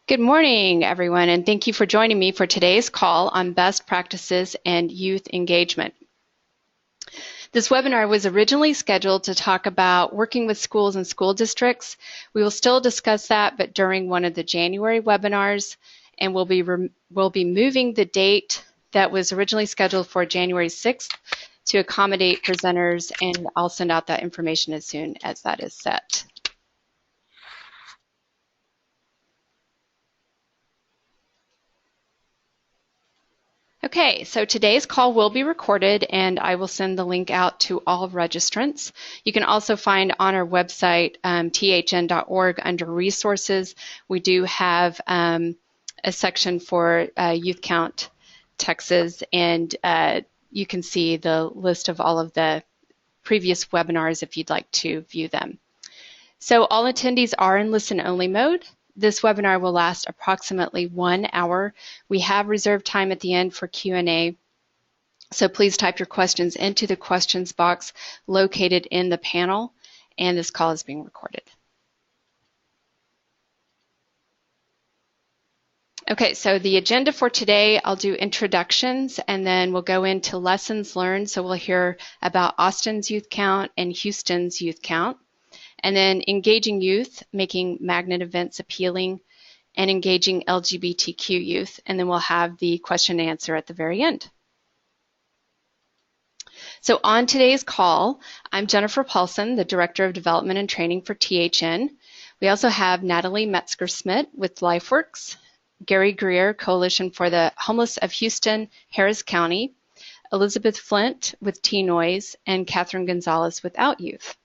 Good morning, everyone, and thank you for joining me for today's call on best practices and youth engagement. This webinar was originally scheduled to talk about working with schools and school districts. We will still discuss that, but during one of the January webinars, and we'll be moving the date that was originally scheduled for January 6th to accommodate presenters, and I'll send out that information as soon as that is set. Okay, so today's call will be recorded and I will send the link out to all registrants. You can also find on our website, thn.org, under resources, we do have a section for Youth Count Texas, and you can see the list of all of the previous webinars if you'd like to view them. So all attendees are in listen-only mode. This webinar will last approximately 1 hour. We have reserved time at the end for Q&A, so please type your questions into the questions box located in the panel, and this call is being recorded. Okay, so the agenda for today, I'll do introductions and then we'll go into lessons learned. So we'll hear about Austin's youth count and Houston's youth count. And then engaging youth, making magnet events appealing, and engaging LGBTQ youth. And then we'll have the question and answer at the very end. So on today's call, I'm Jennifer Paulson, the Director of Development and Training for THN. We also have Natalie Metzger-Smith with LifeWorks, Gary Greer, Coalition for the Homeless of Houston, Harris County, Elizabeth Flint with T-Noise, and Catherine Gonzalez with OutYouth.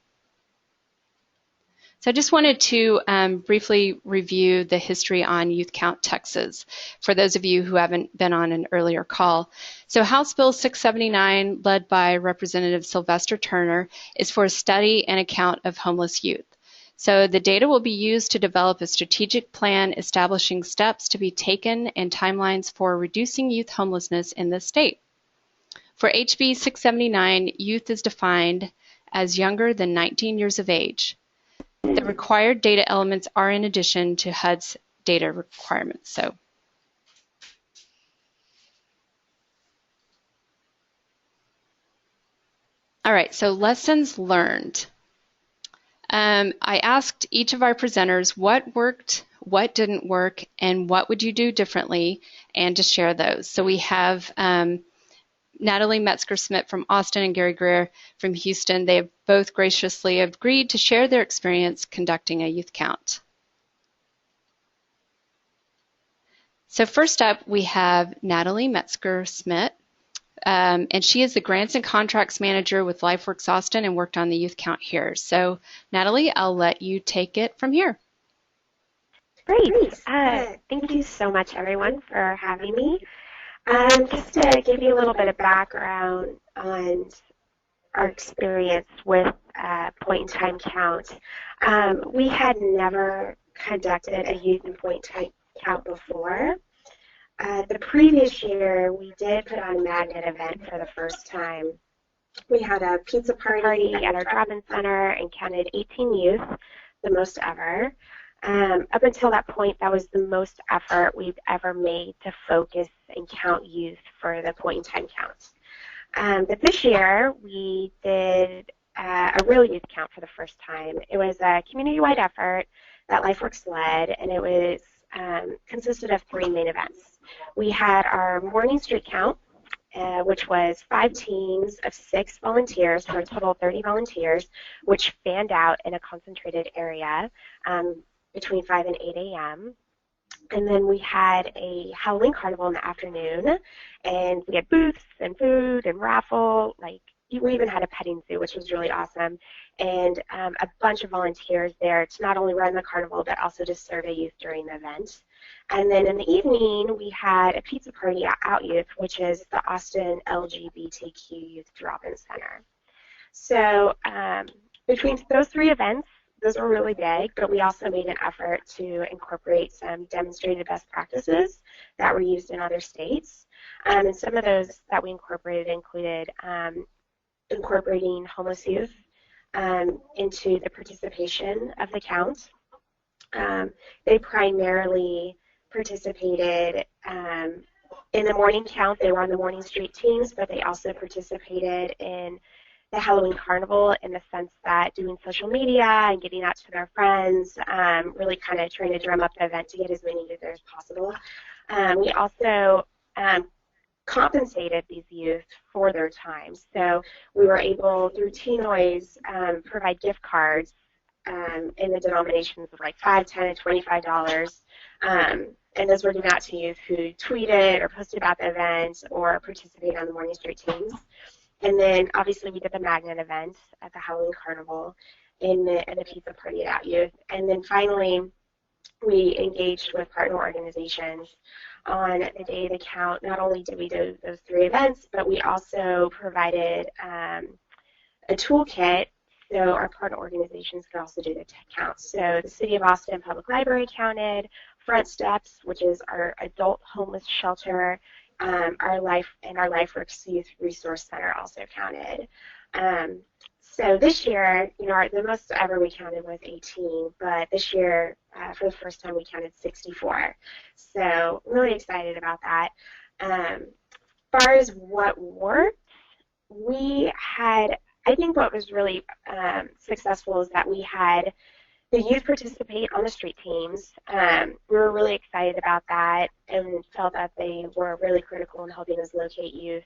So I just wanted to briefly review the history on Youth Count Texas for those of you who haven't been on an earlier call. So House Bill 679, led by Representative Sylvester Turner, is for a study and account of homeless youth. So the data will be used to develop a strategic plan establishing steps to be taken and timelines for reducing youth homelessness in the state. For HB 679, youth is defined as younger than 19 years of age. The required data elements are in addition to HUD's data requirements. All right, so lessons learned. I asked each of our presenters what worked, what didn't work, and what would you do differently, and to share those. So we have Natalie Metzger-Smith from Austin and Gary Greer from Houston. They have both graciously agreed to share their experience conducting a youth count. So first up, we have Natalie Metzger-Smith, and she is the Grants and Contracts Manager with LifeWorks Austin and worked on the youth count here. So Natalie, I'll let you take it from here. Great. Thank you so much, everyone, for having me. Just to give you a little bit of background on our experience with point-in-time count, we had never conducted a youth and point-in-time count before. The previous year, we did put on a magnet event for the first time. We had a pizza party at our drop-in center and counted 18 youth, the most ever. Up until that point, that was the most effort we've ever made to focus and count youth for the point-in-time count. But this year, we did a real youth count for the first time. It was a community-wide effort that LifeWorks led, and it was consisted of 3 main events. We had our morning street count, which was 5 teams of 6 volunteers for a total of 30 volunteers, which fanned out in a concentrated area between 5 and 8 a.m. And then we had a Halloween carnival in the afternoon, and we had booths and food and raffle. We even had a petting zoo, which was really awesome, and a bunch of volunteers there to not only run the carnival, but also to survey youth during the event. And then in the evening, we had a pizza party at OutYouth, which is the Austin LGBTQ Youth Drop-In Center. So between those 3 events, those were really big, but we also made an effort to incorporate some demonstrated best practices that were used in other states. And some of those that we incorporated included incorporating homeless youth into the participation of the count. They primarily participated in the morning count. They were on the morning street teams, but they also participated in the Halloween Carnival in the sense that doing social media and getting out to their friends, really kind of trying to drum up the event to get as many youth there as possible. We also compensated these youth for their time. So we were able, through T-Noise, provide gift cards in the denominations of like $5, $10, and $25. And those were given out to youth who tweeted or posted about the event or participated on the Morning Street teams. And then obviously we did the magnet event at the Halloween Carnival and the pizza party at youth. And then finally we engaged with partner organizations on the day of the count. Not only did we do those 3 events, but we also provided a toolkit so our partner organizations could also do the count. So the City of Austin Public Library counted, Front Steps, which is our adult homeless shelter, our LifeWorks Youth Resource Center also counted. So this year, the most ever we counted was 18, but this year, for the first time, we counted 64. So really excited about that. As far as what worked, I think what was really successful is that we had the youth participate on the street teams. We were really excited about that and felt that they were really critical in helping us locate youth.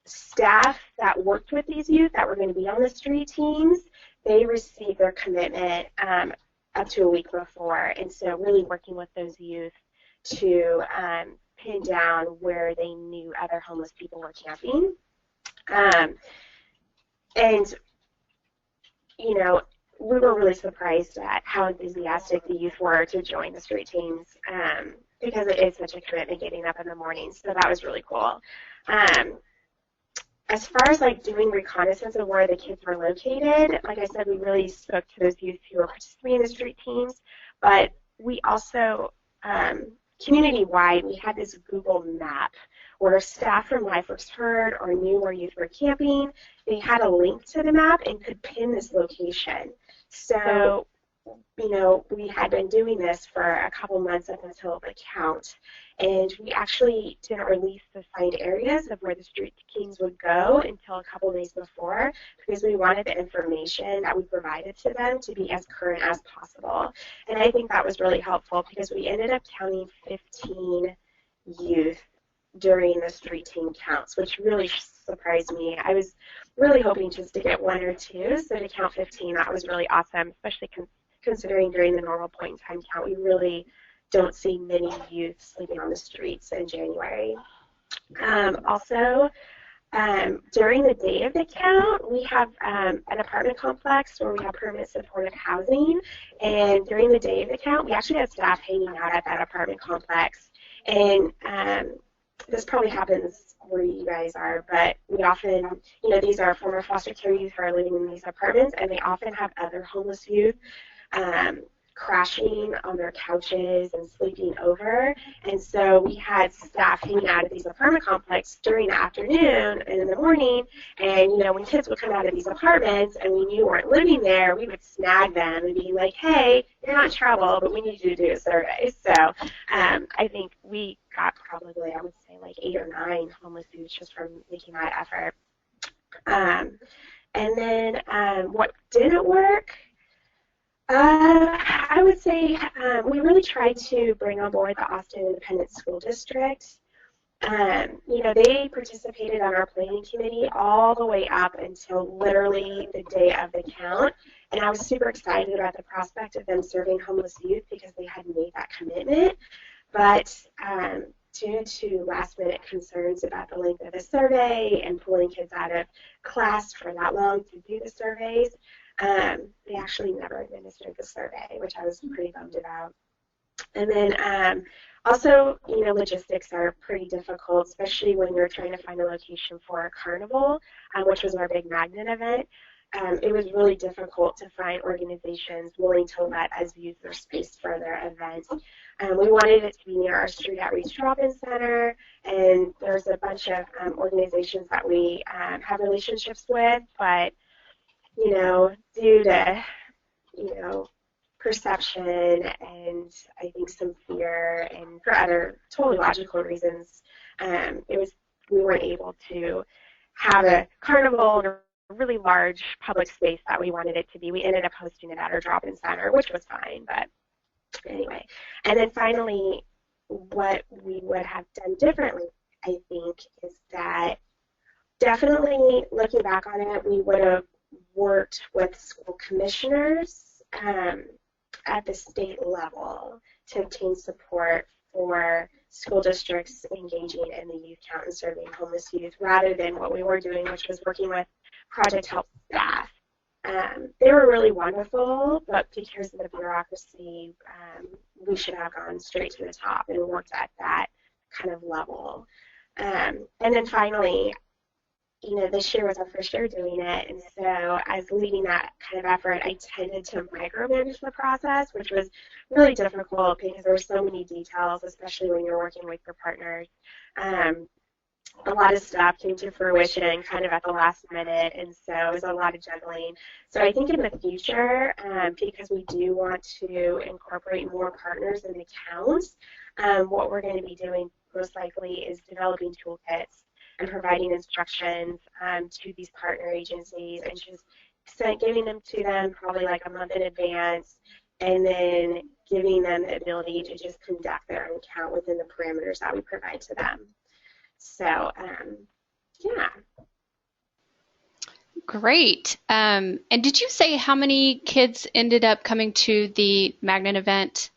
Staff that worked with these youth that were going to be on the street teams, they received their commitment up to a week before. And so really working with those youth to pin down where they knew other homeless people were camping. We were really surprised at how enthusiastic the youth were to join the street teams because it is such a commitment getting up in the morning. So that was really cool. As far as doing reconnaissance of where the kids were located, like I said, we really spoke to those youth who were participating in the street teams, but we also, community-wide, we had this Google map where staff from LifeWorks heard or knew where youth were camping. They had a link to the map and could pin this location. So, we had been doing this for a couple months up until the count, and we actually didn't release the signed areas of where the street teams would go until a couple days before because we wanted the information that we provided to them to be as current as possible. And I think that was really helpful because we ended up counting 15 youth during the street team counts, which really surprised me. I was really hoping just to get 1 or 2, so to count 15, that was really awesome, especially considering during the normal point in time count, we really don't see many youth sleeping on the streets in January. Also, during the day of the count, we have an apartment complex where we have permanent supportive housing, and during the day of the count, we actually had staff hanging out at that apartment complex, and this probably happens where you guys are, but we often, these are former foster care youth who are living in these apartments, and they often have other homeless youth crashing on their couches and sleeping over. And so we had staff hanging out at these apartment complexes during the afternoon and in the morning. And, when kids would come out of these apartments and we knew weren't living there, we would snag them and be like, hey, you're not in trouble, but we need you to do a survey. So I think we got probably, I would say, 8 or 9 homeless youth just from making that effort. And then what didn't work? I would say we really tried to bring on board the Austin Independent School District. They participated on our planning committee all the way up until literally the day of the count, and I was super excited about the prospect of them serving homeless youth because they had made that commitment. But due to last-minute concerns about the length of the survey and pulling kids out of class for that long to do the surveys, they actually never administered the survey, which I was pretty bummed about. And then also, logistics are pretty difficult, especially when you're trying to find a location for a carnival, which was our big magnet event. It was really difficult to find organizations willing to let us use their space for their events. We wanted it to be near our Street Outreach Drop-In Center, and there's a bunch of organizations that we have relationships with, but due to, perception and I think some fear, and for other totally logical reasons, we weren't able to have a carnival in a really large public space that we wanted it to be. We ended up hosting it at our drop-in center, which was fine, but anyway. And then finally, what we would have done differently, I think, is that definitely looking back on it, we would have worked with school commissioners at the state level to obtain support for school districts engaging in the youth count and serving homeless youth, rather than what we were doing, which was working with Project Help staff. They were really wonderful, but because of the bureaucracy, we should have gone straight to the top and worked at that kind of level. And then finally, this year was our first year doing it, and so as leading that kind of effort, I tended to micromanage the process, which was really difficult because there were so many details, especially when you're working with your partners. A lot of stuff came to fruition kind of at the last minute, and so it was a lot of juggling. So I think in the future, because we do want to incorporate more partners in the counts, what we're going to be doing most likely is developing toolkits and providing instructions to these partner agencies and just giving them to them probably like a month in advance, and then giving them the ability to just conduct their own count within the parameters that we provide to them. So, yeah. Great. And did you say how many kids ended up coming to the Magnet event?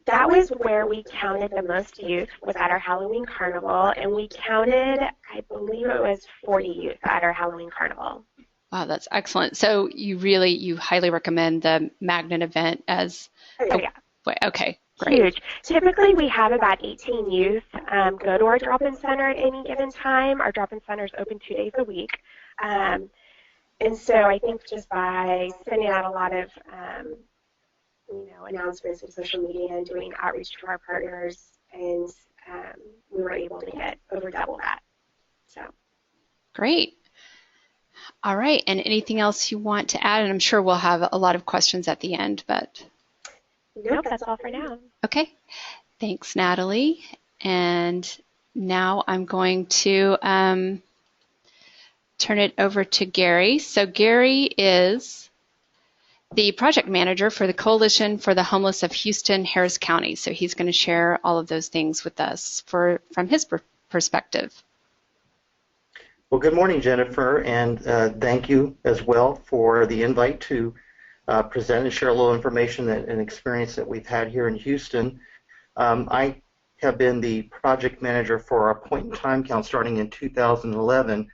That was where we counted the most youth, was at our Halloween Carnival, and we counted, I believe it was 40 youth at our Halloween Carnival. Wow, that's excellent. So you highly recommend the Magnet event as okay, great. Huge. Typically we have about 18 youth go to our drop-in center at any given time. Our drop-in center is open 2 days a week. And so I think just by sending out a lot of announcements in social media and doing outreach to our partners, and we were able to get over double that. So great. All right, and anything else you want to add? And I'm sure we'll have a lot of questions at the end, but nope, that's all for now. Okay, thanks, Natalie. And now I'm going to turn it over to Gary. So Gary is the project manager for the Coalition for the Homeless of Houston, Harris County. So he's going to share all of those things with us from his perspective. Well, good morning, Jennifer, and thank you as well for the invite to present and share a little information and experience that we've had here in Houston. I have been the project manager for our point-in-time count starting in 2011,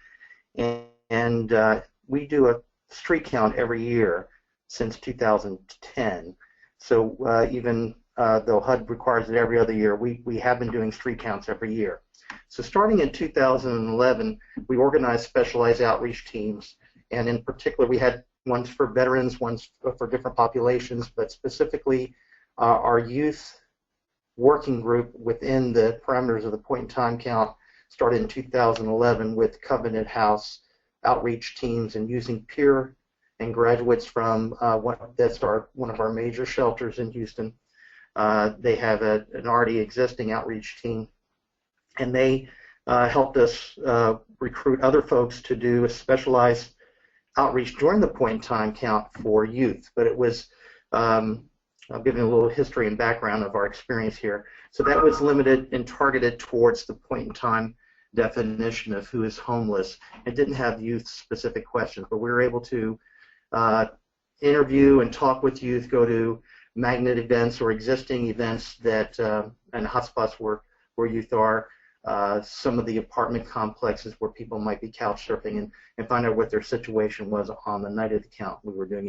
and we do a street count every year since 2010. So even though HUD requires it every other year, we have been doing street counts every year. So starting in 2011, we organized specialized outreach teams, and in particular we had ones for veterans, ones for different populations, but specifically our youth working group within the parameters of the point-in-time count started in 2011 with Covenant House outreach teams and using peer and graduates from one of our major shelters in Houston. They have an already existing outreach team, and they helped us recruit other folks to do a specialized outreach during the point-in-time count for youth. But it was, I'll give you a little history and background of our experience here. So that was limited and targeted towards the point-in-time definition of who is homeless. It didn't have youth-specific questions, but we were able to interview and talk with youth, go to Magnet events or existing events that and hotspots where youth are, some of the apartment complexes where people might be couch surfing, and find out what their situation was on the night of the count. We were doing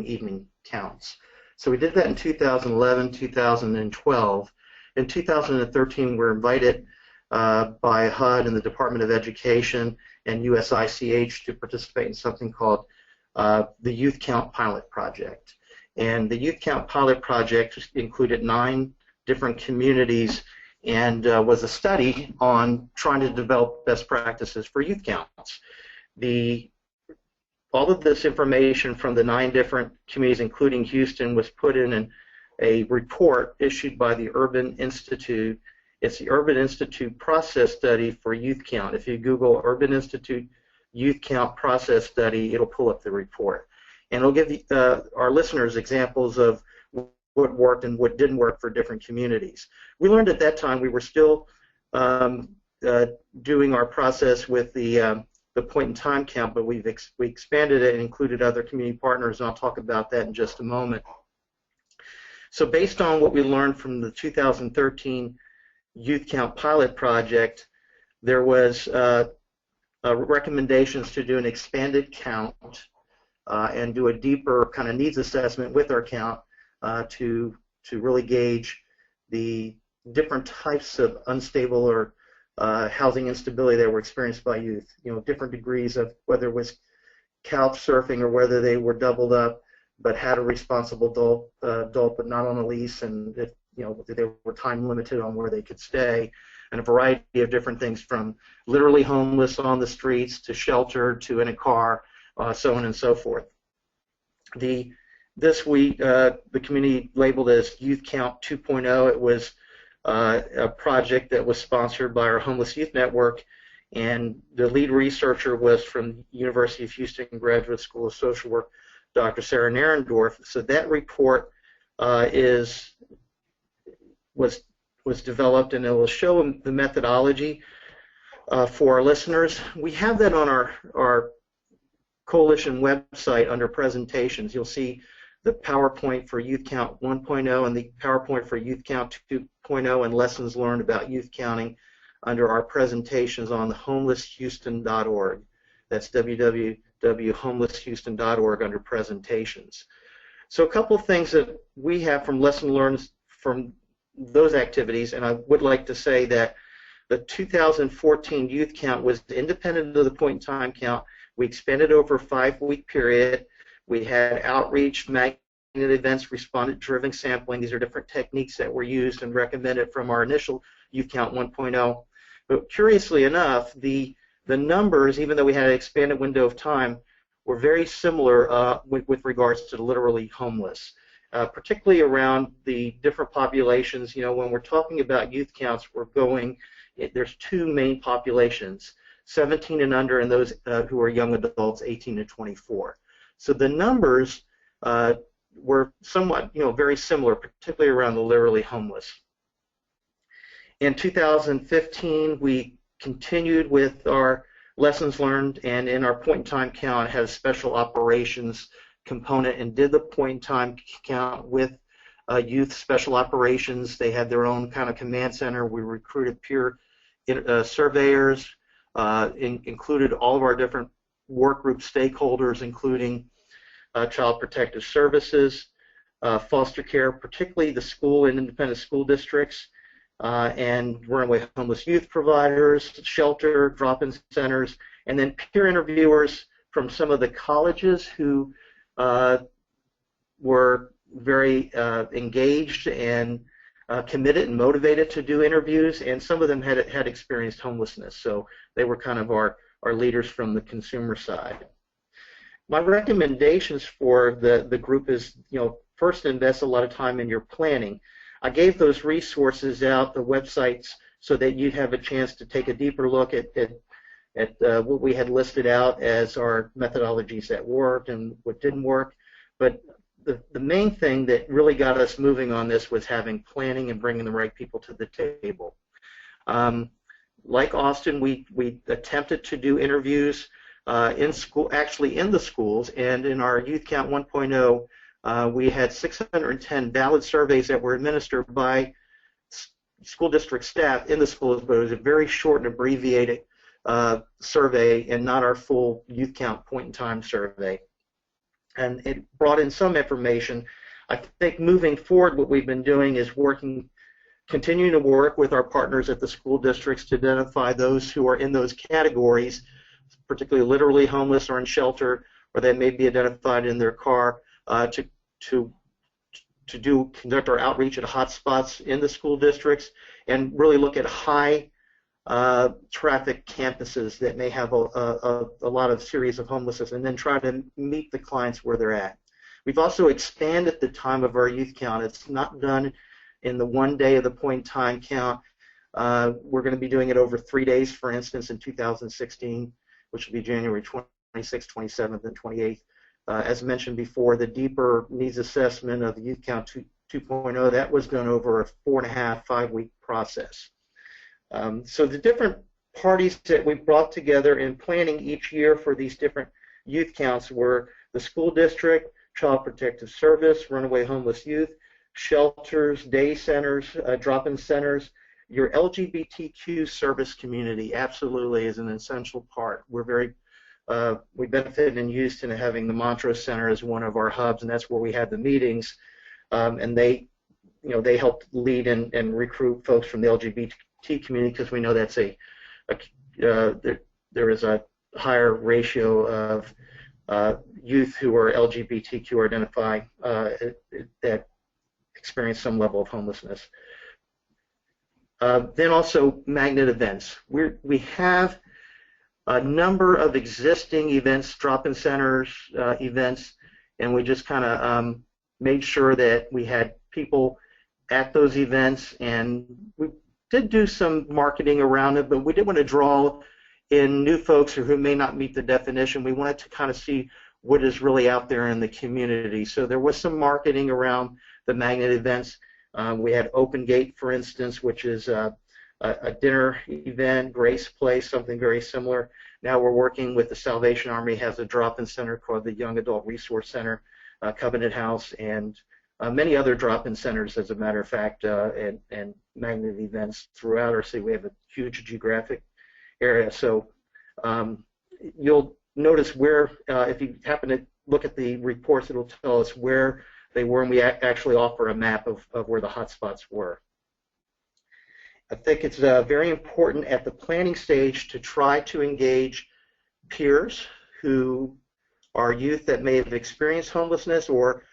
evening counts. So we did that in 2011, 2012. In 2013, we were invited by HUD and the Department of Education and USICH to participate in something called the Youth Count Pilot Project. And the Youth Count Pilot Project included 9 different communities and was a study on trying to develop best practices for youth counts. The all of this information from the 9 different communities, including Houston, was put in a report issued by the Urban Institute. It's the Urban Institute Process Study for Youth Count. If you Google Urban Institute Youth Count Process Study, it'll pull up the report. And it'll give our listeners examples of what worked and what didn't work for different communities. We learned at that time we were still doing our process with the point-in-time count, but we expanded it and included other community partners, and I'll talk about that in just a moment. So based on what we learned from the 2013 Youth Count Pilot Project, there was recommendations to do an expanded count and do a deeper kind of needs assessment with our count to really gauge the different types of unstable or housing instability that were experienced by youth. You know, different degrees of whether it was couch surfing or whether they were doubled up but had a responsible adult but not on a lease, and if, you know, they were time limited on where they could stay, and a variety of different things from literally homeless on the streets to shelter to in a car, so on and so forth. This week, the community labeled as Youth Count 2.0. It was a project that was sponsored by our Homeless Youth Network, and the lead researcher was from University of Houston Graduate School of Social Work, Dr. Sarah Narendorf. So that report was developed, and it will show the methodology for our listeners. We have that on our coalition website under presentations. You'll see the PowerPoint for Youth Count 1.0 and the PowerPoint for Youth Count 2.0 and lessons learned about youth counting under our presentations on the homelesshouston.org. That's www.homelesshouston.org under presentations. So a couple of things that we have from lesson learned from those activities, and I would like to say that the 2014 youth count was independent of the point-in-time count. We expanded over a 5-week period. We had outreach, magnet events, respondent-driven sampling. These are different techniques that were used and recommended from our initial Youth Count 1.0. But curiously enough, the numbers, even though we had an expanded window of time, were very similar with regards to the literally homeless, particularly around the different populations. You know, when we're talking about youth counts, there's 2 main populations, 17 and under, and those who are young adults, 18 to 24. So the numbers were somewhat, very similar, particularly around the literally homeless. In 2015, we continued with our lessons learned, and in our point-in-time count, had a special operations component and did the point-in-time count with youth special operations. They had their own kind of command center. We recruited peer surveyors, included all of our different work group stakeholders, including Child Protective Services, foster care, particularly the school and independent school districts, and runaway homeless youth providers, shelter, drop-in centers, and then peer interviewers from some of the colleges who were very engaged and committed and motivated to do interviews, and some of them had experienced homelessness, so they were kind of our leaders from the consumer side. My recommendations for the group is, first invest a lot of time in your planning. I gave those resources out, the websites, so that you'd have a chance to take a deeper look at what we had listed out as our methodologies that worked and what didn't work. But the main thing that really got us moving on this was having planning and bringing the right people to the table. Like Austin, we attempted to do interviews in the schools, and in our Youth Count 1.0, we had 610 valid surveys that were administered by school district staff in the schools, but it was a very short and abbreviated survey and not our full Youth Count point-in-time survey. And it brought in some information. I think moving forward, what we've been doing is continuing to work with our partners at the school districts to identify those who are in those categories, particularly literally homeless or in shelter, or they may be identified in their car, to conduct our outreach at hotspots in the school districts and really look at high traffic campuses that may have a lot of series of homelessness, and then try to meet the clients where they're at. We've also expanded the time of our youth count. It's not done in the one day of the point in time count. We're going to be doing it over 3 days, for instance, in 2016, which will be January 26th, 27th, and 28th. As mentioned before, the deeper needs assessment of the Youth Count 2.0, that was done over a 4.5, 5-week process. So the different parties that we brought together in planning each year for these different youth counts were the school district, Child Protective Service, runaway homeless youth, shelters, day centers, drop-in centers. Your LGBTQ service community absolutely is an essential part. We benefited in Houston having the Montrose Center as one of our hubs, and that's where we had the meetings. And they helped lead and recruit folks from the LGBT community, because we know that's there is a higher ratio of youth who are LGBTQ identify that experience some level of homelessness. Then also magnet events. We have a number of existing events, drop-in centers events, and we just kind of made sure that we had people at those events, and we did do some marketing around it, but we didn't want to draw in new folks who may not meet the definition. We wanted to kind of see what is really out there in the community. So there was some marketing around the magnet events. We had Open Gate, for instance, which is a dinner event, Grace Place, something very similar. Now we're working with the Salvation Army, has a drop-in center called the Young Adult Resource Center, Covenant House, and many other drop-in centers, as a matter of fact, and magnet events throughout our city. We have a huge geographic area. So you'll notice where, if you happen to look at the reports, it'll tell us where they were, and we actually offer a map of where the hotspots were. I think it's very important at the planning stage to try to engage peers who are youth that may have experienced homelessness, or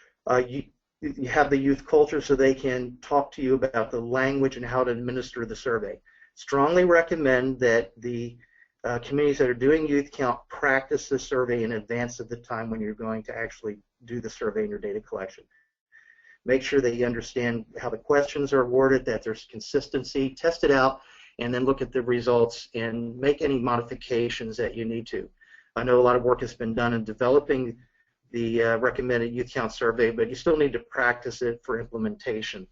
you have the youth culture so they can talk to you about the language and how to administer the survey. Strongly recommend that the communities that are doing youth count practice the survey in advance of the time when you're going to actually do the survey and your data collection. Make sure that you understand how the questions are worded, that there's consistency, test it out, and then look at the results and make any modifications that you need to. I know a lot of work has been done in developing the recommended youth count survey, but you still need to practice it for implementation.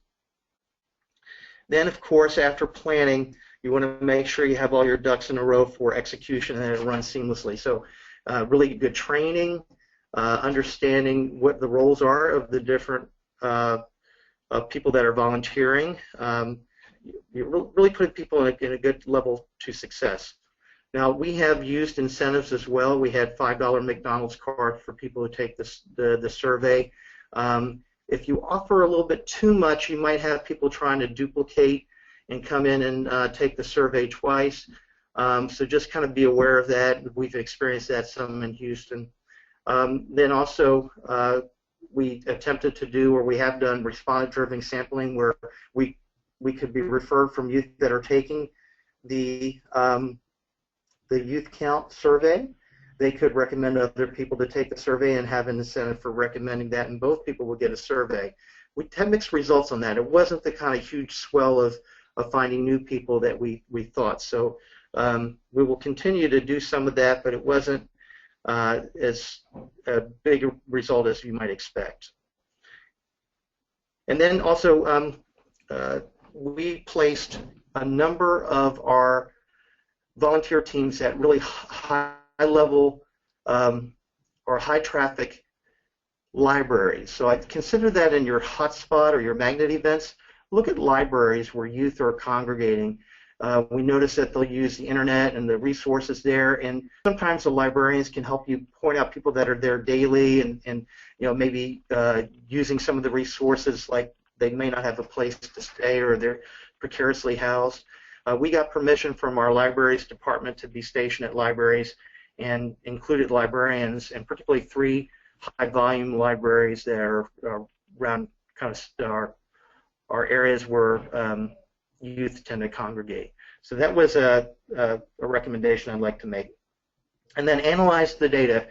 Then, of course, after planning, you want to make sure you have all your ducks in a row for execution and that it runs seamlessly. So really good training, understanding what the roles are of the different people that are volunteering. You really put people in a good level to success. Now, we have used incentives as well. We had $5 McDonald's card for people who take the survey. If you offer a little bit too much, you might have people trying to duplicate and come in and take the survey twice. So just kind of be aware of that. We've experienced that some in Houston. Then also, we attempted to do, or we have done, respondent-driven sampling, where we could be referred from youth that are taking the youth count survey. They could recommend other people to take the survey and have an incentive for recommending that, and both people will get a survey. We had mixed results on that. It wasn't the kind of huge swell of finding new people that we thought. So we will continue to do some of that, but it wasn't as a big result as you might expect. And then also we placed a number of our volunteer teams at really high level or high traffic libraries. So I consider that in your hotspot or your magnet events. Look at libraries where youth are congregating. We notice that they'll use the internet and the resources there, and sometimes the librarians can help you point out people that are there daily and maybe using some of the resources, like they may not have a place to stay or they're precariously housed. We got permission from our libraries department to be stationed at libraries and included librarians, and particularly 3 high-volume libraries that are around kind of our areas where youth tend to congregate. So that was a recommendation I'd like to make. And then analyze the data.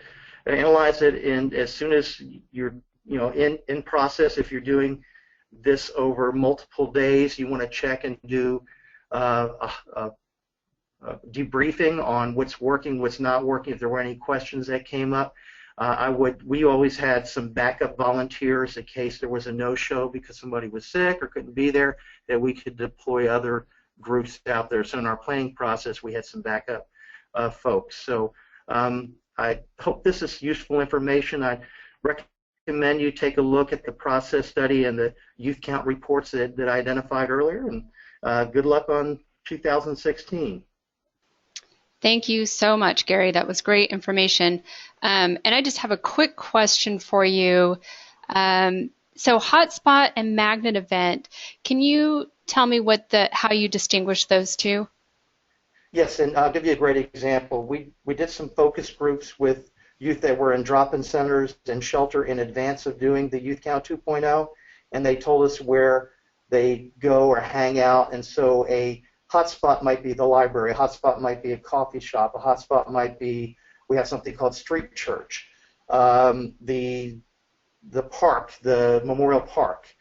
Analyze it as soon as you're in process. If you're doing this over multiple days, you want to check and do debriefing on what's working, what's not working, if there were any questions that came up. We always had some backup volunteers in case there was a no-show because somebody was sick or couldn't be there, that we could deploy other groups out there. So in our planning process, we had some backup folks. So I hope this is useful information. I recommend you take a look at the process study and the youth count reports that I identified earlier, and good luck on 2016. Thank you so much, Gary. That was great information. And I just have a quick question for you. So hotspot and magnet event, can you tell me how you distinguish those two? Yes, and I'll give you a great example. We did some focus groups with youth that were in drop-in centers and shelter in advance of doing the Youth Count 2.0, and they told us where they go or hang out. And so a hotspot might be the library, a hotspot might be a coffee shop, a hotspot might be, we have something called street church, the park, the Memorial Park,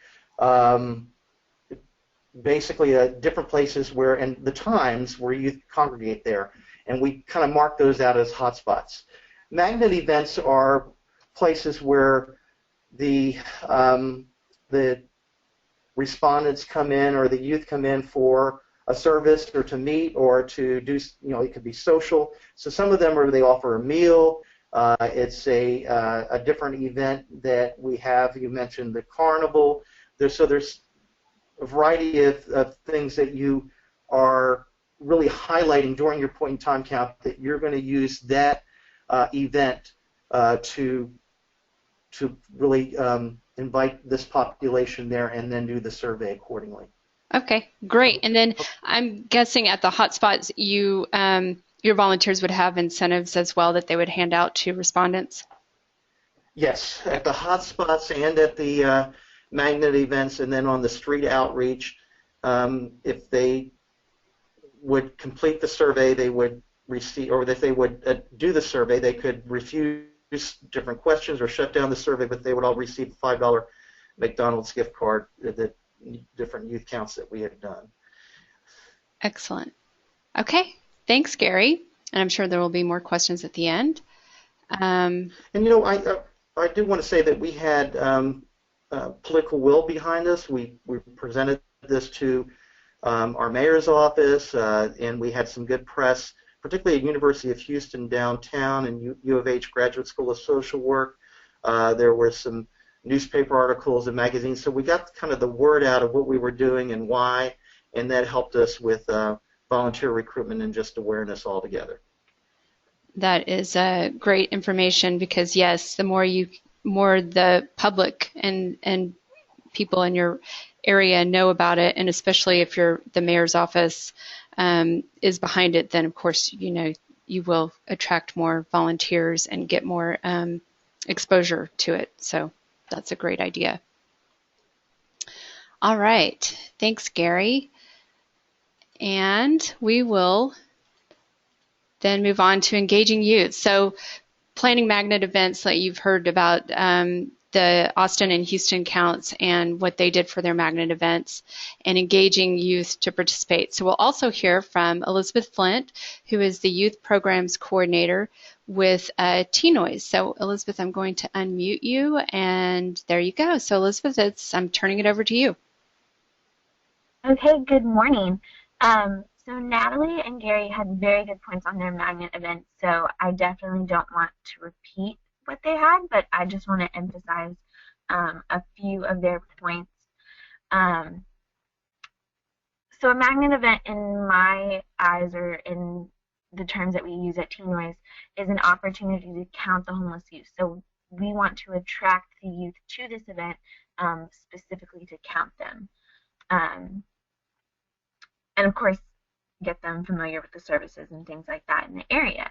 basically different places where, and the times where youth congregate there, and we kind of mark those out as hotspots. Magnet events are places where the respondents come in or the youth come in for a service or to meet or to do, it could be social. So some of them they offer a meal. It's a different event that we have. You mentioned the carnival. There's a variety of things that you are really highlighting during your point in time count that you're going to use that event to really invite this population there and then do the survey accordingly. Okay, great. And then I'm guessing at the hotspots, your volunteers would have incentives as well that they would hand out to respondents? Yes, at the hotspots and at the magnet events, and then on the street outreach, if they would complete the survey, they would receive, or if they would do the survey, they could refuse different questions or shut down the survey, but they would all receive a $5 McDonald's gift card, the different youth counts that we had done. Excellent. Okay, thanks, Gary. And I'm sure there will be more questions at the end. And I do want to say that we had political will behind us. We presented this to our mayor's office, and we had some good press, particularly at University of Houston downtown and U of H Graduate School of Social Work. There were some newspaper articles and magazines, so we got kind of the word out of what we were doing and why, and that helped us with volunteer recruitment and just awareness altogether. That is great information because, yes, the more the public and people in your area know about it, and especially if the mayor's office is behind it, then of course you will attract more volunteers and get more exposure to it. So that's a great idea. All right, thanks, Gary. And we will then move on to engaging youth. So planning magnet events that you've heard about, the Austin and Houston counts and what they did for their magnet events, and engaging youth to participate. So we'll also hear from Elizabeth Flint, who is the Youth Programs Coordinator with T-Noise. So Elizabeth, I'm going to unmute you, and there you go. So Elizabeth, I'm turning it over to you. Okay, good morning. So Natalie and Gary had very good points on their magnet event, so I definitely don't want to repeat what they had, but I just want to emphasize a few of their points. So a magnet event, in my eyes, or in the terms that we use at T-Noise, is an opportunity to count the homeless youth. So we want to attract the youth to this event specifically to count them. And of course, get them familiar with the services and things like that in the area.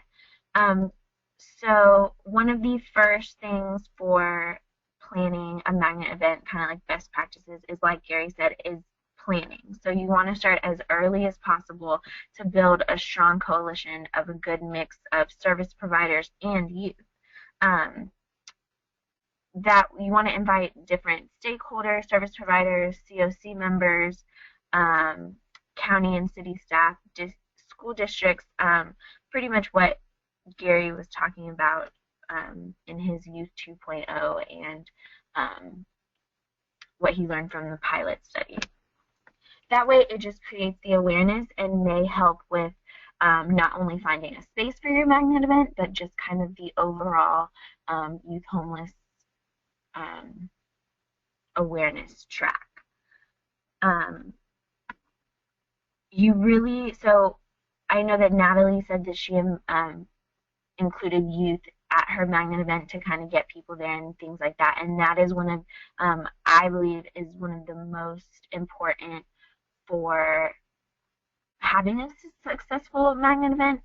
So one of the first things for planning a magnet event, kind of like best practices, is, like Gary said, is planning. So you want to start as early as possible to build a strong coalition of a good mix of service providers and youth. That you want to invite different stakeholders, service providers, COC members, county and city staff, school districts, pretty much what Gary was talking about in his Youth 2.0 and what he learned from the pilot study. That way it just creates the awareness and may help with not only finding a space for your magnet event, but just kind of the overall youth homeless awareness track. So I know that Natalie said that she included youth at her magnet event to kind of get people there and things like that, and that is one of, I believe, is one of the most important for having a successful magnet event,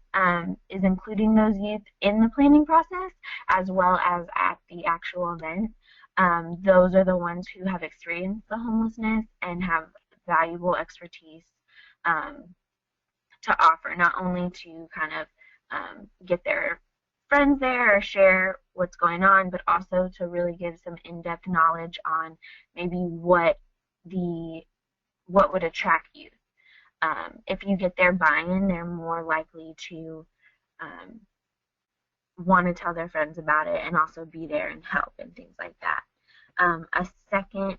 is including those youth in the planning process as well as at the actual event. Those are the ones who have experienced the homelessness and have valuable expertise to offer, not only to kind of get their friends there or share what's going on, but also to really give some in-depth knowledge on maybe what would attract youth. If you get their buy-in, they're more likely to want to tell their friends about it and also be there and help and things like that. A second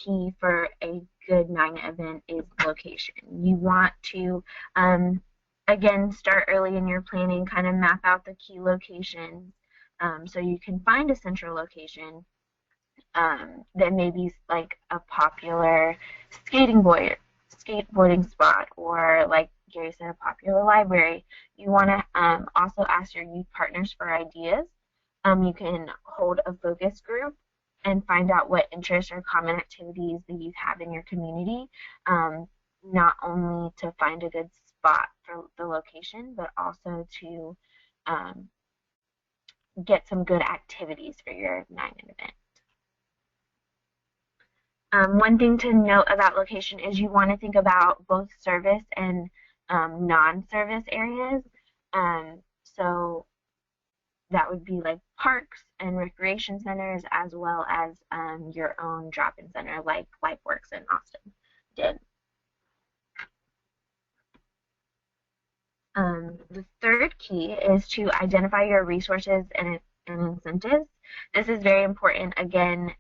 key for a good magnet event is location. You want to, again, start early in your planning, kind of map out the key locations so you can find a central location that may be like a popular skateboarding spot, or like Gary said, a popular library. You want to also ask your youth partners for ideas. You can hold a focus group and find out what interests or common activities the youth have in your community, not only to find a good spot for the location, but also to get some good activities for your magnet event. One thing to note about location is you want to think about both service and non-service areas. So that would be like parks and recreation centers, as well as your own drop-in center like LifeWorks in Austin did. The third key is to identify your resources and incentives. This is very important. Again,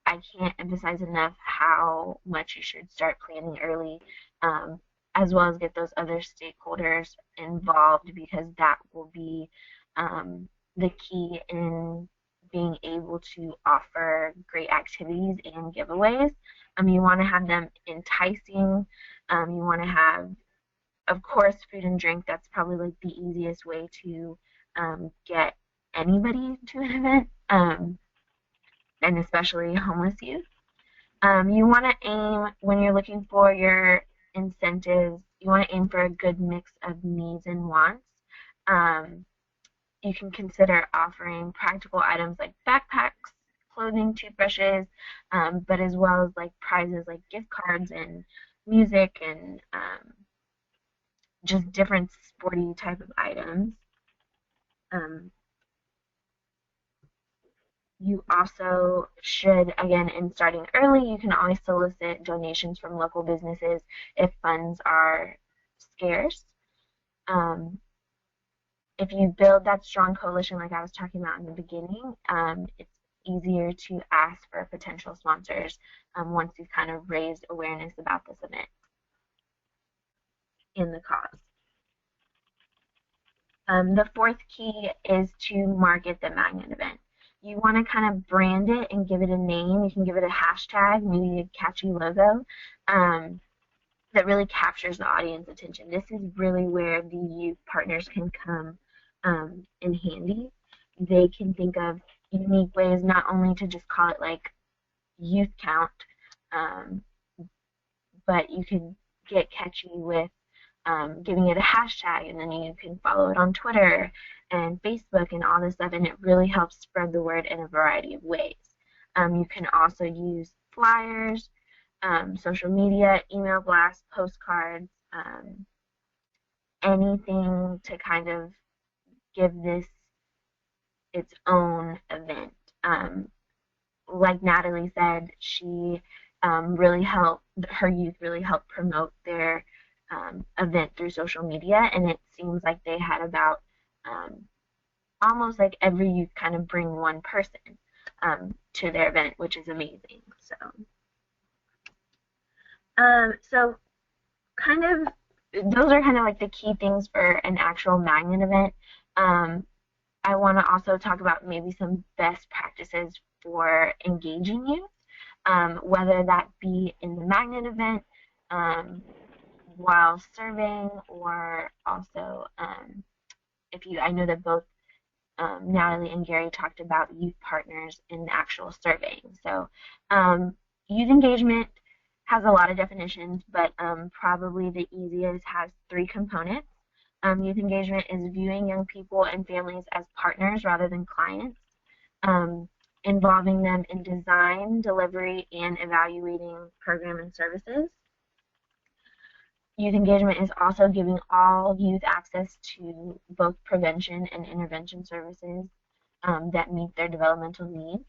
I can't emphasize enough how much you should start planning early, as well as get those other stakeholders involved, because that will be the key in being able to offer great activities and giveaways. You want to have them enticing. You want to have, of course, food and drink. That's probably like the easiest way to get anybody to an event, and especially homeless youth. You want to aim, when you're looking for your incentives, you want to aim for a good mix of needs and wants. You can consider offering practical items like backpacks, clothing, toothbrushes, but as well as like prizes like gift cards and music and just different sporty type of items. You also should, again, in starting early, you can always solicit donations from local businesses if funds are scarce. If you build that strong coalition like I was talking about in the beginning, it's easier to ask for potential sponsors once you've kind of raised awareness about this event and the cause. The fourth key is to market the magnet event. You want to kind of brand it and give it a name. You can give it a hashtag, maybe a catchy logo that really captures the audience attention. This is really where the youth partners can come in handy. They can think of unique ways, not only to just call it like youth count, but you can get catchy with giving it a hashtag, and then you can follow it on Twitter and Facebook and all this stuff, and it really helps spread the word in a variety of ways. You can also use flyers, social media, email blasts, postcards, anything to kind of give this its own event. Like Natalie said, she really helped, her youth really helped promote their event through social media, and it seems like they had about almost like every youth kind of bring one person to their event, which is amazing. So kind of those are kind of like the key things for an actual magnet event. I want to also talk about maybe some best practices for engaging youth, whether that be in the magnet event, while surveying, or also I know that both Natalie and Gary talked about youth partners in the actual surveying. So youth engagement has a lot of definitions, but probably the easiest has 3 components. Youth engagement is viewing young people and families as partners rather than clients, involving them in design, delivery, and evaluating program and services. Youth engagement is also giving all youth access to both prevention and intervention services that meet their developmental needs.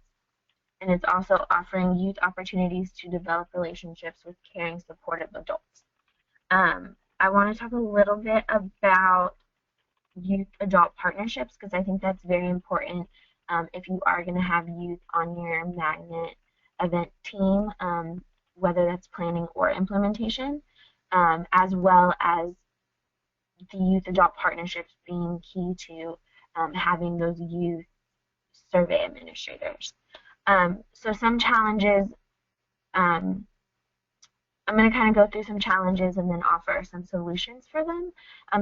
And it's also offering youth opportunities to develop relationships with caring, supportive adults. I want to talk a little bit about youth-adult partnerships, because I think that's very important if you are going to have youth on your magnet event team, whether that's planning or implementation, as well as the youth-adult partnerships being key to having those youth survey administrators. So some challenges, I'm going to kind of go through some challenges and then offer some solutions for them.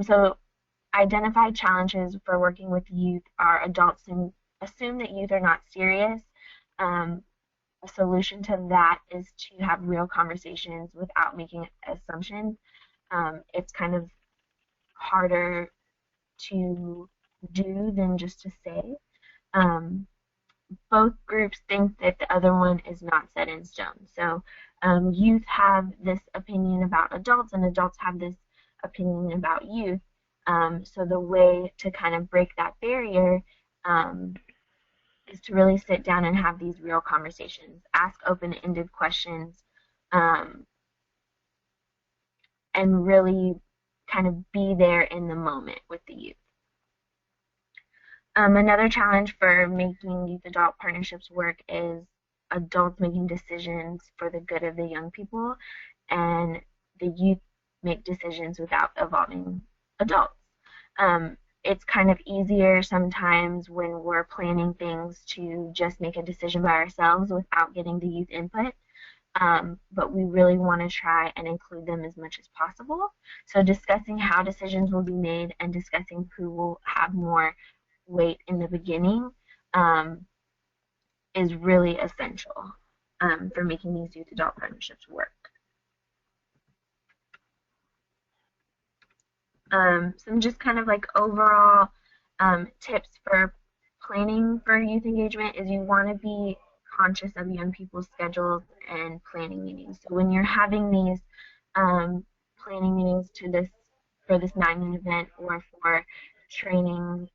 So identified challenges for working with youth are adults and assume that youth are not serious. A solution to that is to have real conversations without making assumptions. It's kind of harder to do than just to say. Both groups think that the other one is not set in stone. So youth have this opinion about adults, and adults have this opinion about youth. So the way to kind of break that barrier is to really sit down and have these real conversations, ask open-ended questions, and really kind of be there in the moment with the youth. Another challenge for making youth-adult partnerships work is adults making decisions for the good of the young people, and the youth make decisions without involving adults. It's kind of easier sometimes when we're planning things to just make a decision by ourselves without getting the youth input, but we really want to try and include them as much as possible. So discussing how decisions will be made and discussing who will have more weight in the beginning is really essential for making these youth-adult partnerships work. Some just kind of like overall tips for planning for youth engagement is you want to be conscious of young people's schedules and planning meetings. So when you're having these planning meetings for this magnet event or for training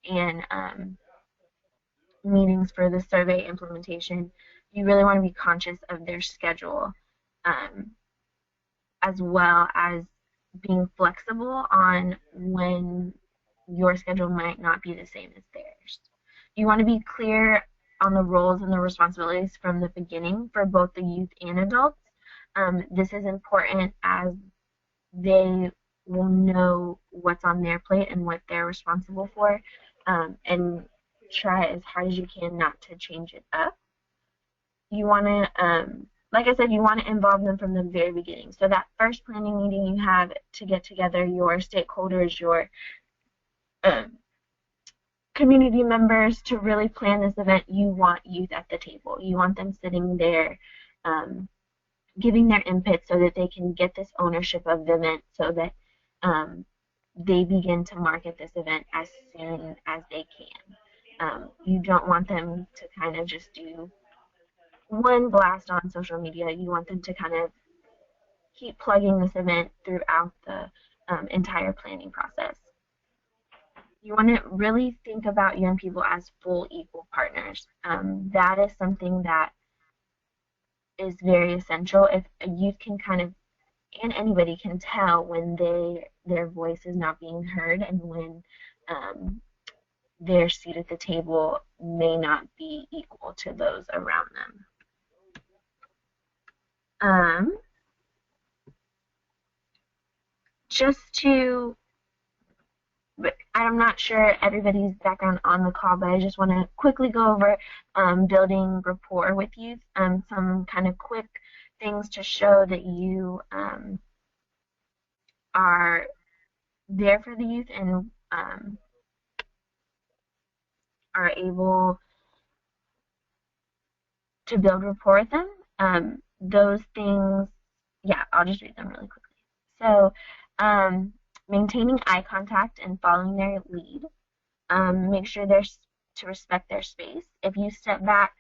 and meetings for the survey implementation, you really want to be conscious of their schedule, as well as being flexible on when your schedule might not be the same as theirs. You want to be clear on the roles and the responsibilities from the beginning for both the youth and adults. This is important as they will know what's on their plate and what they're responsible for, and try as hard as you can not to change it up. You want to, like I said, you want to involve them from the very beginning. So that first planning meeting you have to get together your stakeholders, your community members to really plan this event, you want youth at the table. You want them sitting there giving their input so that they can get this ownership of the event, so that they begin to market this event as soon as they can. You don't want them to kind of just do one blast on social media. You want them to kind of keep plugging this event throughout the entire planning process. You want to really think about young people as full equal partners. That is something that is very essential. If a youth can kind of, and anybody can tell when their voice is not being heard, and when their seat at the table may not be equal to those around them. Just to, I'm not sure everybody's background on the call, but I just want to quickly go over building rapport with youth, some kind of quick things to show that you are there for the youth and are able to build rapport with them. Those things, yeah, I'll just read them really quickly. So, maintaining eye contact and following their lead. Make sure they're to respect their space. If they step back,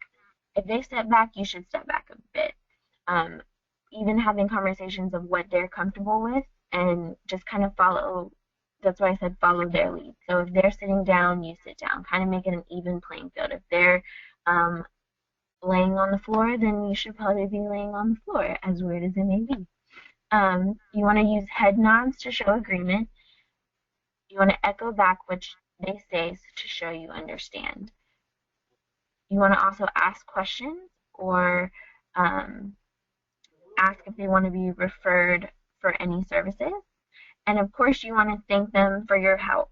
you should step back a bit. Even having conversations of what they're comfortable with, and just kind of follow. That's why I said follow their lead. So if they're sitting down, you sit down. Kind of make it an even playing field. If they're laying on the floor, then you should probably be laying on the floor, as weird as it may be. You want to use head nods to show agreement. You want to echo back what they say to show you understand. You want to also ask questions, or ask if they want to be referred for any services. And of course, you want to thank them for their help,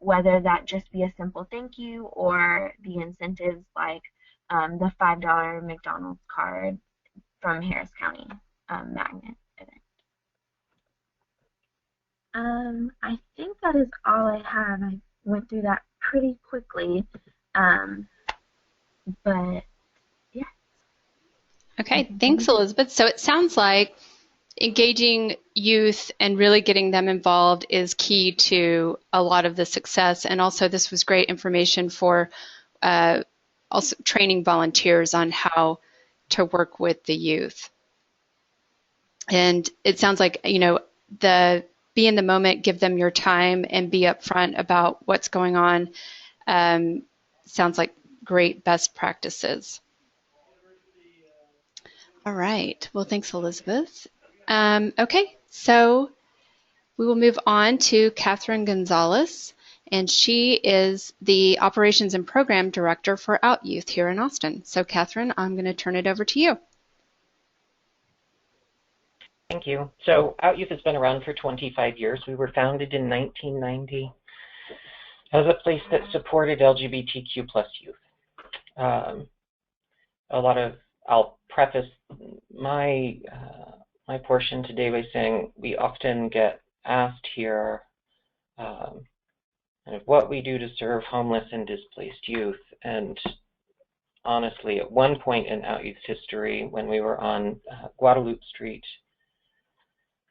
whether that just be a simple thank you or the incentives like the $5 McDonald's card from Harris County Magnet event. I think that is all I have. I went through that pretty quickly, but yeah. Okay, thanks, Elizabeth. So it sounds like engaging youth and really getting them involved is key to a lot of the success. And also this was great information for also training volunteers on how to work with the youth. And it sounds like, you know, be in the moment, give them your time, and be upfront about what's going on. Sounds like great best practices. All right. Well, thanks, Elizabeth. Okay, so we will move on to Catherine Gonzalez, and she is the Operations and Program Director for OutYouth here in Austin. So, Catherine, I'm going to turn it over to you. Thank you. So OutYouth has been around for 25 years. We were founded in 1990 as a place that supported LGBTQ plus youth. I'll preface my portion today by saying we often get asked here kind of what we do to serve homeless and displaced youth. And honestly, at one point in OutYouth's history, when we were on Guadalupe Street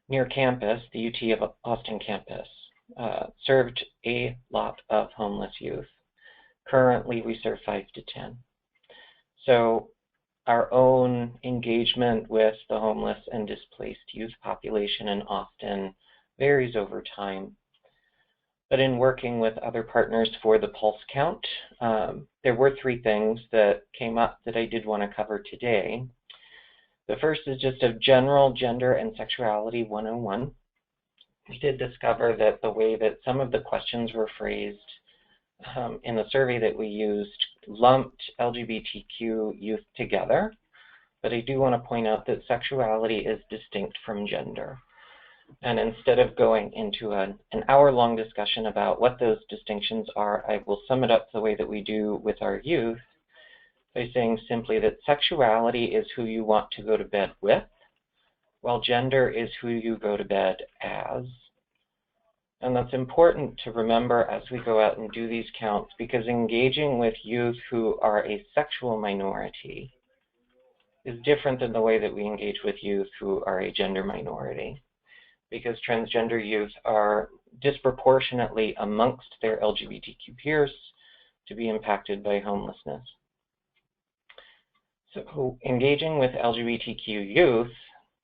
near campus, the UT of Austin campus, served a lot of homeless youth. Currently, we serve 5 to 10. So our own engagement with the homeless and displaced youth population in Austin varies over time. But in working with other partners for the Pulse Count, there were 3 things that came up that I did want to cover today. The first is just a general gender and sexuality 101. We did discover that the way that some of the questions were phrased in the survey that we used lumped LGBTQ youth together, but I do want to point out that sexuality is distinct from gender. And instead of going into an hour-long discussion about what those distinctions are, I will sum it up the way that we do with our youth by saying simply that sexuality is who you want to go to bed with, while gender is who you go to bed as. And that's important to remember as we go out and do these counts, because engaging with youth who are a sexual minority is different than the way that we engage with youth who are a gender minority, because transgender youth are disproportionately amongst their LGBTQ peers to be impacted by homelessness. So engaging with LGBTQ youth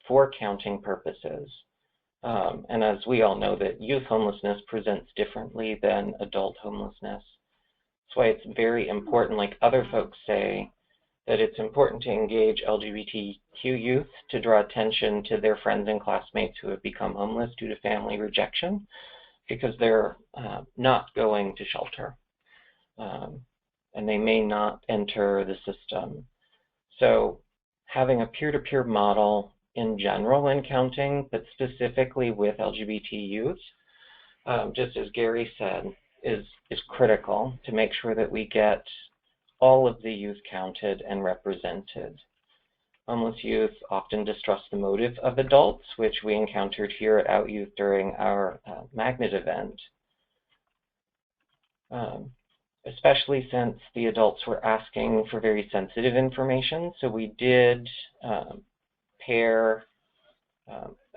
for counting purposes. And as we all know, that youth homelessness presents differently than adult homelessness. That's why it's very important, like other folks say, that it's important to engage LGBTQ youth to draw attention to their friends and classmates who have become homeless due to family rejection, because they're not going to shelter, and they may not enter the system. So having a peer-to-peer model in general in counting, but specifically with LGBT youth, just as Gary said, is critical to make sure that we get all of the youth counted and represented. Homeless youth often distrust the motive of adults, which we encountered here at Out Youth during our Magnet event, especially since the adults were asking for very sensitive information. So we did pair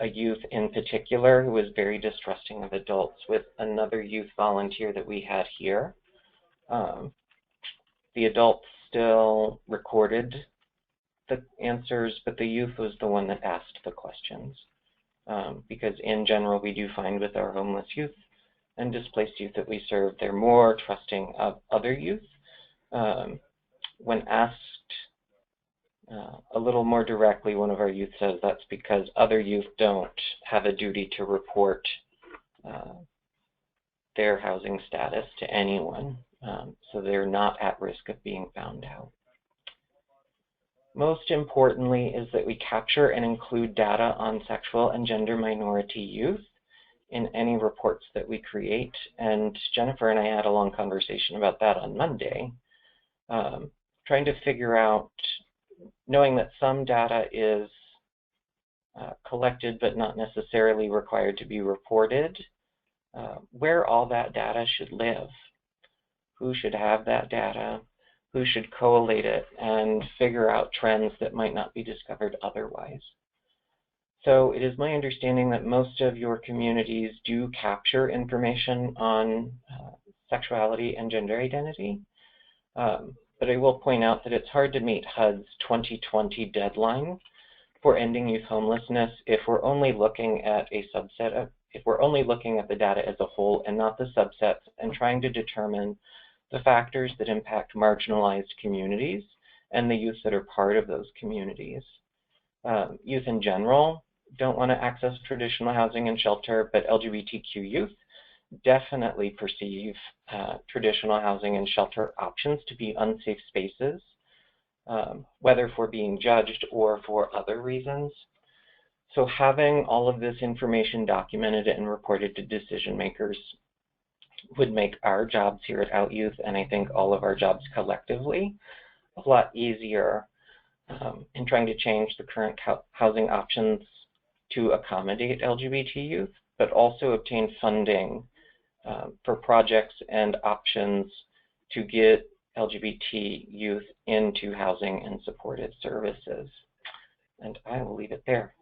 a youth in particular who was very distrusting of adults with another youth volunteer that we had here. The adults still recorded the answers, but the youth was the one that asked the questions. Because in general, we do find with our homeless youth and displaced youth that we serve, they're more trusting of other youth. When asked a little more directly, one of our youth says that's because other youth don't have a duty to report their housing status to anyone, so they're not at risk of being found out. Most importantly is that we capture and include data on sexual and gender minority youth in any reports that we create, and Jennifer and I had a long conversation about that on Monday, trying to figure out, knowing that some data is collected but not necessarily required to be reported, where all that data should live, who should have that data, who should collate it, and figure out trends that might not be discovered otherwise. So it is my understanding that most of your communities do capture information on sexuality and gender identity, but I will point out that it's hard to meet HUD's 2020 deadline for ending youth homelessness if we're only looking at a subset of, if we're only looking at the data as a whole and not the subsets, and trying to determine the factors that impact marginalized communities and the youth that are part of those communities. Youth in general don't want to access traditional housing and shelter, but LGBTQ youth definitely perceive traditional housing and shelter options to be unsafe spaces, whether for being judged or for other reasons. So having all of this information documented and reported to decision makers would make our jobs here at Out Youth, and I think all of our jobs collectively, a lot easier in trying to change the current housing options to accommodate LGBT youth, but also obtain funding for projects and options to get LGBT youth into housing and supportive services. And I will leave it there.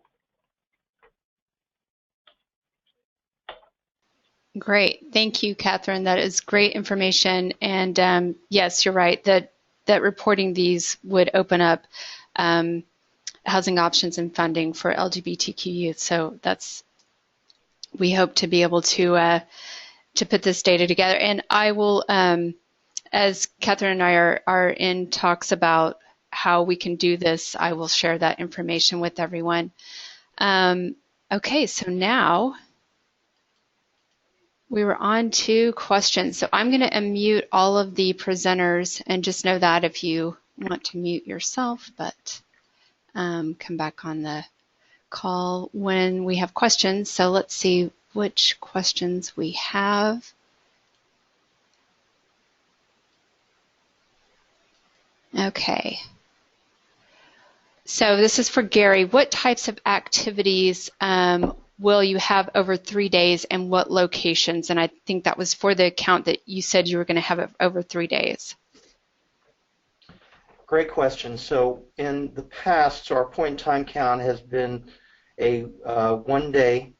Great. Thank you, Catherine. That is great information. And yes, you're right that reporting these would open up housing options and funding for LGBTQ youth. So we hope to be able to put this data together. And I will, as Catherine and I are in talks about how we can do this, I will share that information with everyone. Okay, so now we were on to questions. So I'm going to unmute all of the presenters, and just know that if you want to mute yourself, but come back on the call when we have questions. So let's see which questions we have. Okay. So this is for Gary. What types of activities will you have over 3 days, and what locations? And I think that was for the account that you said you were going to have it over 3 days. Great question. So in the past, our point in time count has been a 1 day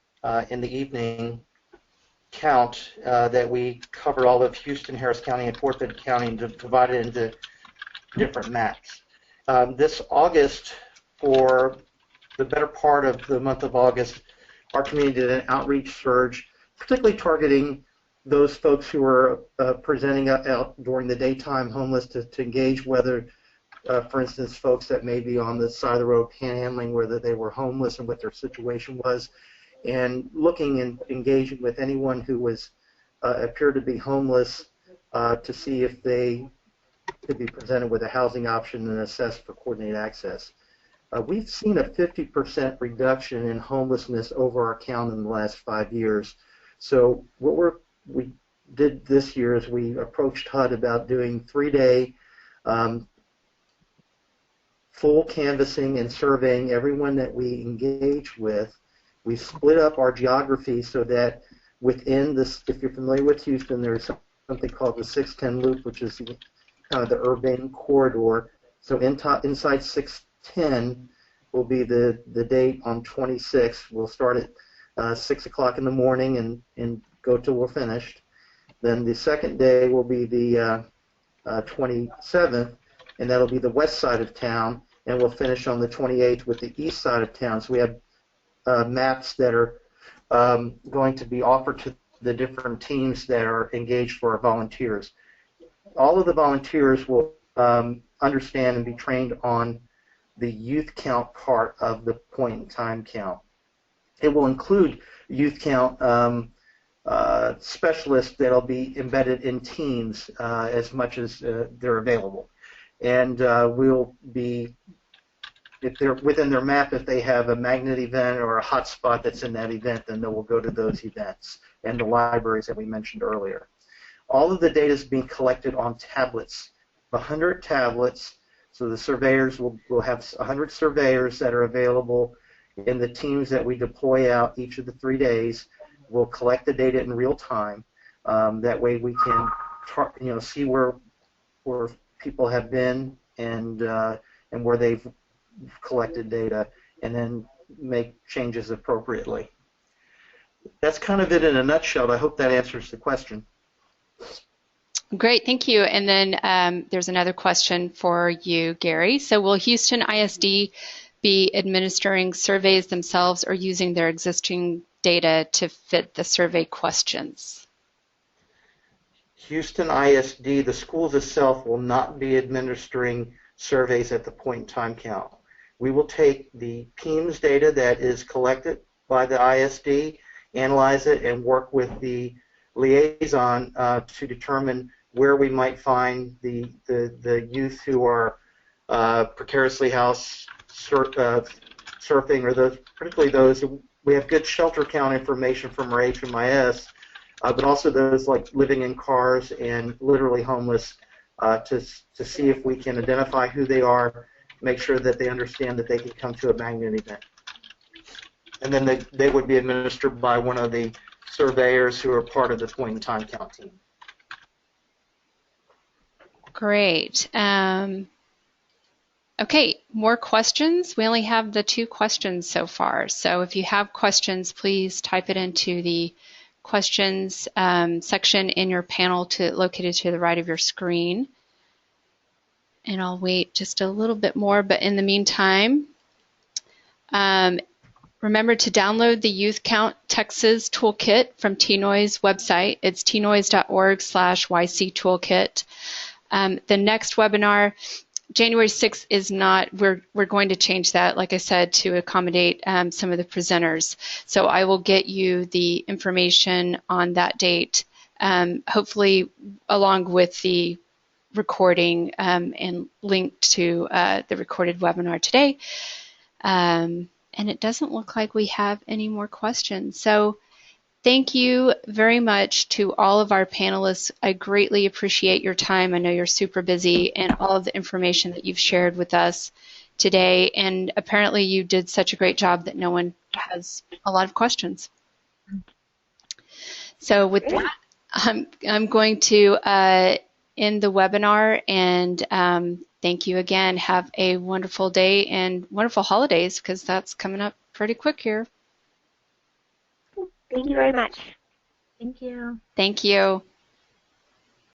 in the evening count that we covered all of Houston, Harris County, and Fort Bend County and divided into different maps. This August, for the better part of the month of August, our community did an outreach surge, particularly targeting those folks who are presenting out during the daytime homeless to engage whether, for instance, folks that may be on the side of the road panhandling, whether they were homeless and what their situation was, and looking and engaging with anyone who was appeared to be homeless to see if they could be presented with a housing option and assessed for coordinated access. We've seen a 50% reduction in homelessness over our count in the last 5 years. So what we did this year is we approached HUD about doing 3-day full canvassing and surveying everyone that we engage with. We split up our geography so that within this, if you're familiar with Houston, there's something called the 610 Loop, which is kind of the urban corridor. So inside 610 will be the date on 26. We'll start at 6 o'clock in the morning and go till we're finished. Then the second day will be the 27th, and that'll be the west side of town, and we'll finish on the 28th with the east side of town. So we have maps that are going to be offered to the different teams that are engaged for our volunteers. All of the volunteers will understand and be trained on the youth count part of the point-in-time count. It will include youth count specialists that will be embedded in teams as much as they're available. And we'll be, if they're within their map, if they have a magnet event or a hotspot that's in that event, then they will go to those events and the libraries that we mentioned earlier. All of the data is being collected on tablets, 100 tablets. So the surveyors will have 100 surveyors that are available in the teams that we deploy out each of the 3 days. We'll collect the data in real time. That way we can, see where people have been and where they've collected data, and then make changes appropriately. That's kind of it in a nutshell. I hope that answers the question. Great, thank you. And then there's another question for you, Gary. So will Houston ISD be administering surveys themselves or using their existing data to fit the survey questions? Houston ISD, the schools itself, will not be administering surveys at the point-in-time count. We will take the PEIMS data that is collected by the ISD, analyze it, and work with the liaison to determine where we might find the youth who are precariously housed, surfing, or those, particularly those. We have good shelter count information from our HMIS, but also those like living in cars and literally homeless, to see if we can identify who they are, make sure that they understand that they can come to a magnet event. And then they would be administered by one of the surveyors who are part of the point-in-time count team. Great. Okay, more questions? We only have the 2 questions so far. So if you have questions, please type it into the questions section in your panel located to the right of your screen. And I'll wait just a little bit more, but in the meantime, remember to download the Youth Count Texas Toolkit from TNOY's website. It's tnoys.org/YC Toolkit. The next webinar, January 6th, is not, we're going to change that, like I said, to accommodate some of the presenters. So I will get you the information on that date, hopefully along with the recording and linked to the recorded webinar today. And it doesn't look like we have any more questions. So thank you very much to all of our panelists. I greatly appreciate your time. I know you're super busy, and all of the information that you've shared with us today. And apparently you did such a great job that no one has a lot of questions. So with that, I'm going to end the webinar, and thank you again. Have a wonderful day and wonderful holidays, because that's coming up pretty quick here. Thank you very much. Thank you. Thank you.